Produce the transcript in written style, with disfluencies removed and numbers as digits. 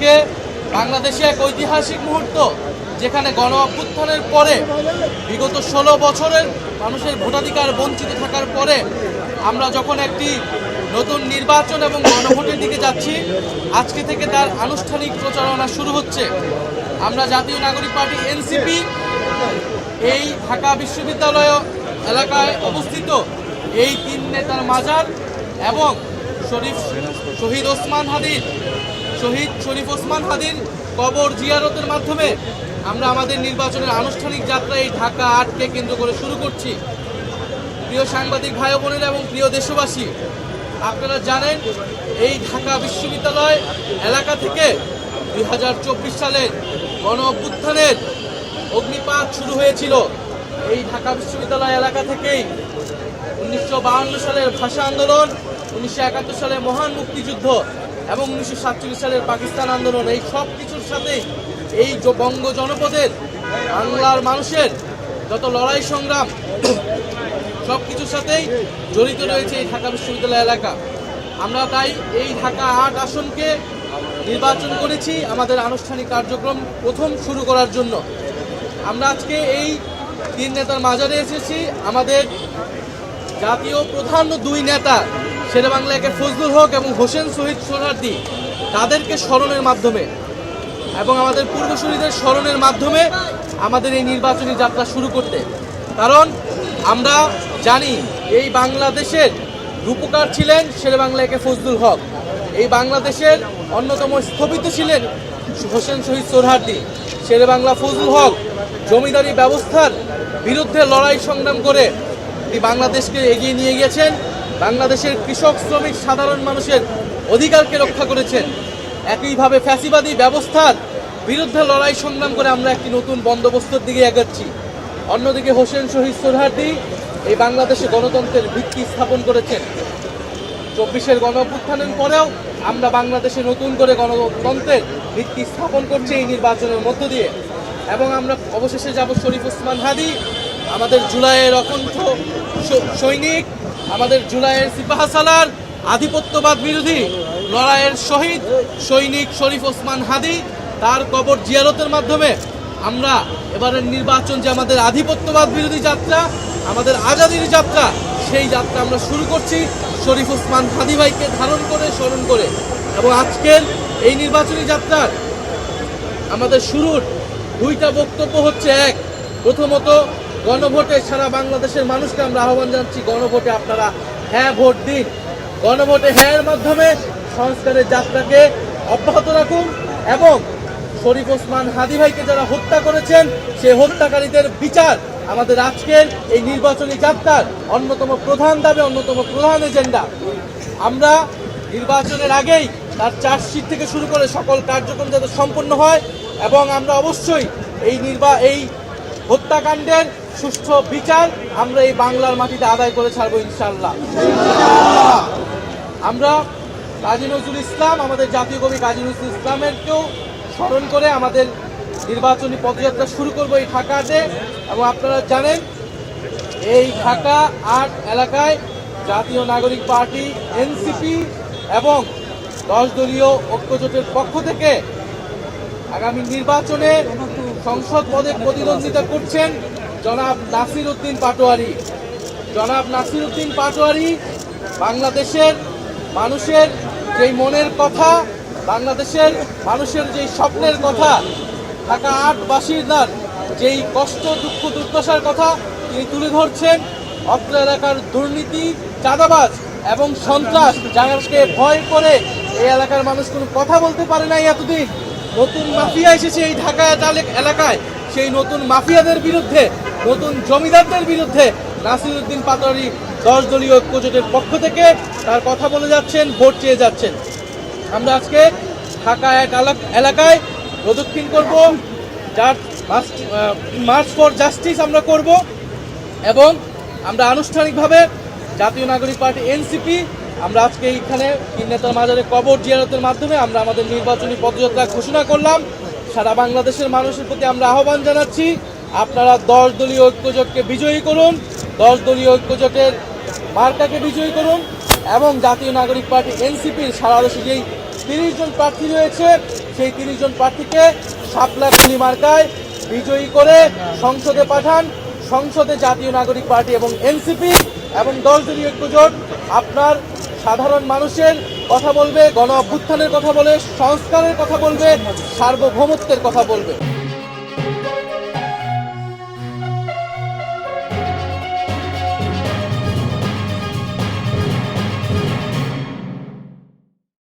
আজকে বাংলাদেশে এক ঐতিহাসিক মুহূর্ত, যেখানে গণ অভ্যুত্থানের পরে বিগত 16 বছরের মানুষের ভোটাধিকার বঞ্চিত থাকার পরে আমরা যখন একটি নতুন নির্বাচন এবং গণভোটের দিকে যাচ্ছি, আজকে থেকে তার আনুষ্ঠানিক প্রচারণা শুরু হচ্ছে। আমরা জাতীয় নাগরিক পার্টি এনসিপি এই ঢাকা বিশ্ববিদ্যালয় এলাকায় অবস্থিত এই 3 নেতার মাজার এবং শহীদ শরীফ ওসমান হাদির কবর জিয়ারতের মাধ্যমে আমরা আমাদের নির্বাচনের আনুষ্ঠানিক যাত্রা এই ঢাকা 8কে কেন্দ্র করে শুরু করছি। প্রিয় সাংবাদিক ভাই বোনেরা এবং প্রিয় দেশবাসী, আপনারা জানেন এই ঢাকা বিশ্ববিদ্যালয় এলাকা থেকে 2024 সালের গণ অভ্যুত্থানের অগ্নিপাত শুরু হয়েছিল। এই ঢাকা বিশ্ববিদ্যালয় এলাকা থেকেই 1952 সালের ভাষা আন্দোলন, 1971 সালের মহান মুক্তিযুদ্ধ এবং 1947 সালের পাকিস্তান আন্দোলন, এই সব কিছুর সাথেই এই বঙ্গ জনপদের বাংলার মানুষের যত লড়াই সংগ্রাম সব কিছুর সাথেই জড়িত রয়েছে এই ঢাকা বিশ্ববিদ্যালয় এলাকা। আমরা তাই এই ঢাকা 8 আসনকে নির্বাচন করেছি আমাদের আনুষ্ঠানিক কার্যক্রম প্রথম শুরু করার জন্য। আমরা আজকে এই 3 নেতার মাজারে এসেছি আমাদের জাতীয় প্রধান 2 নেতা শেরেবাংলা একে ফজলুল হক এবং হোসেন শহীদ সোহরাওয়ার্দী, তাদেরকে স্মরণের মাধ্যমে এবং আমাদের পূর্বসূরীদের স্মরণের মাধ্যমে আমাদের এই নির্বাচনী যাত্রা শুরু করতে। কারণ আমরা জানি এই বাংলাদেশের রূপকার ছিলেন শেরেবাংলা একে ফজলুল হক, এই বাংলাদেশের অন্যতম স্থপতি ছিলেন হোসেন শহীদ সোহরাওয়ার্দী। শেরেবাংলা ফজলুল হক জমিদারি ব্যবস্থার বিরুদ্ধে লড়াই সংগ্রাম করে এই বাংলাদেশকে এগিয়ে নিয়ে গিয়েছেন, বাংলাদেশের কৃষক শ্রমিক সাধারণ মানুষের অধিকারকে রক্ষা করেছেন। একইভাবে ফ্যাসিবাদী ব্যবস্থার বিরুদ্ধে লড়াই সংগ্রাম করে আমরা একটি নতুন বন্দোবস্তের দিকে এগোচ্ছি। অন্যদিকে হোসেন শহীদ সোহরাওয়ার্দী এই বাংলাদেশে গণতন্ত্রের ভিত্তি স্থাপন করেছেন। 24-এর গণ অভ্যুত্থানের পরেও আমরা বাংলাদেশে নতুন করে গণতন্ত্রের ভিত্তি স্থাপন করছি এই নির্বাচনের মধ্য দিয়ে। এবং আমরা অবশেষে যাব শরীফ ওসমান হাদি, আমাদের জুলাইয়ের অকণ্ঠ সৈনিক, আমাদের জুলাইয়ের সিপাহসালার আধিপত্যবাদ বিরোধী লড়াইয়ের শহীদ সৈনিক শরীফ ওসমান হাদি, তার কবর জিয়ারতের মাধ্যমে আমরা এবারের নির্বাচন যে আমাদের আধিপত্যবাদ বিরোধী যাত্রা, আমাদের আজাদির যাত্রা, সেই যাত্রা আমরা শুরু করছি শরীফ ওসমান হাদি ভাইকে ধারণ করে স্মরণ করে। এবং আজকের এই নির্বাচনী যাত্রার আমাদের শুরুর 2টা বক্তব্য হচ্ছে, এক, প্রথমত গণভোটে সারা বাংলাদেশের মানুষকে আমরা আহ্বান জানাচ্ছি, গণভোটে আপনারা হ্যাঁ ভোট দিন। গণভোটে হ্যাঁর মাধ্যমে সংস্কারের যাত্রাকে অব্যাহত রাখুন এবং শরীফ ওসমান হাদি ভাইকে যারা হত্যা করেছেন সেই হত্যাকারীদের বিচার আমাদের আজকের এই নির্বাচনী যাত্রার অন্যতম প্রধান দাবি, অন্যতম প্রধান এজেন্ডা। আমরা নির্বাচনের আগেই তার চার্জশিট থেকে শুরু করে সকল কার্যক্রম যাতে সম্পন্ন হয় এবং আমরা অবশ্যই এই হত্যাকাণ্ডের সুষ্ঠু বিচার আমরা এই বাংলার মাটিতে আদায় করে ছাড়বো ইনশাআল্লাহ। আমরা কাজী নজরুল ইসলাম, আমাদের জাতীয় কবি কাজী নজরুল ইসলামেরকেও স্মরণ করে আমাদের নির্বাচনী পদযাত্রা শুরু করবো এই ঢাকাতে। এবং আপনারা জানেন এই ঢাকা 8 এলাকায় জাতীয় নাগরিক পার্টি এনসিপি এবং 10 দলীয় ঐক্যজোটের পক্ষ থেকে আগামী নির্বাচনে সংসদ পদে প্রতিদ্বন্দ্বিতা করছেন জনাব নাসির উদ্দিন পাটোয়ারি। জনাব নাসির উদ্দিন পাটোয়ারি বাংলাদেশের মানুষের যেই মনের কথা, বাংলাদেশের মানুষের যেই স্বপ্নের কথা, ঢাকা 8 বাসিন্দার যেই কষ্ট দুঃখ দুর্দশার কথা তিনি তুলে ধরছেন। অত্র এলাকার দুর্নীতি, চাঁদাবাজ এবং সন্ত্রাস, যাকে ভয় করে এই এলাকার মানুষ কোনো কথা বলতে পারে নাই এতদিন, নতুন মাফিয়া এসেছে এই ঢাকা এলাকায়, সেই নতুন মাফিয়াদের বিরুদ্ধে, নতুন জমিদারদের বিরুদ্ধে নাসির উদ্দিন পাটোয়ারি 10 দলীয় ঐক্যজোটের পক্ষ থেকে তার কথা বলে যাচ্ছেন, ভোট চেয়ে যাচ্ছেন। আমরা আজকে ঢাকা 1 এলাকায় প্রদক্ষিণ করব, যার মার্চ ফর জাস্টিস আমরা করব এবং আমরা আনুষ্ঠানিকভাবে জাতীয় নাগরিক পার্টি এনসিপি আমরা আজকে এইখানে 3 নেতার মাজারে কবর জিয়ারতের মাধ্যমে আমরা আমাদের নির্বাচনী পদযাত্রা ঘোষণা করলাম। সারা বাংলাদেশের মানুষের প্রতি আমরা আহ্বান জানাচ্ছি, আপনারা 10 দলীয় ঐক্যজোটকে বিজয়ী করুন, 10 দলীয় ঐক্যজোটের মার্কাকে বিজয়ী করুন এবং জাতীয় নাগরিক পার্টি এনসিপির সারা দেশে যেই 30 জন প্রার্থী রয়েছে সেই 30 জন প্রার্থীকে শাপলা কলি মার্কায় বিজয়ী করে সংসদে পাঠান। সংসদে জাতীয় নাগরিক পার্টি এবং এনসিপি এবং 10 দলীয় ঐক্যজোট আপনার সাধারণ মানুষের কথা বলবে, গণ অভ্যুত্থানের কথা বলে, সংস্কারের কথা বলবে, সার্বভৌমত্বের কথা বলবে।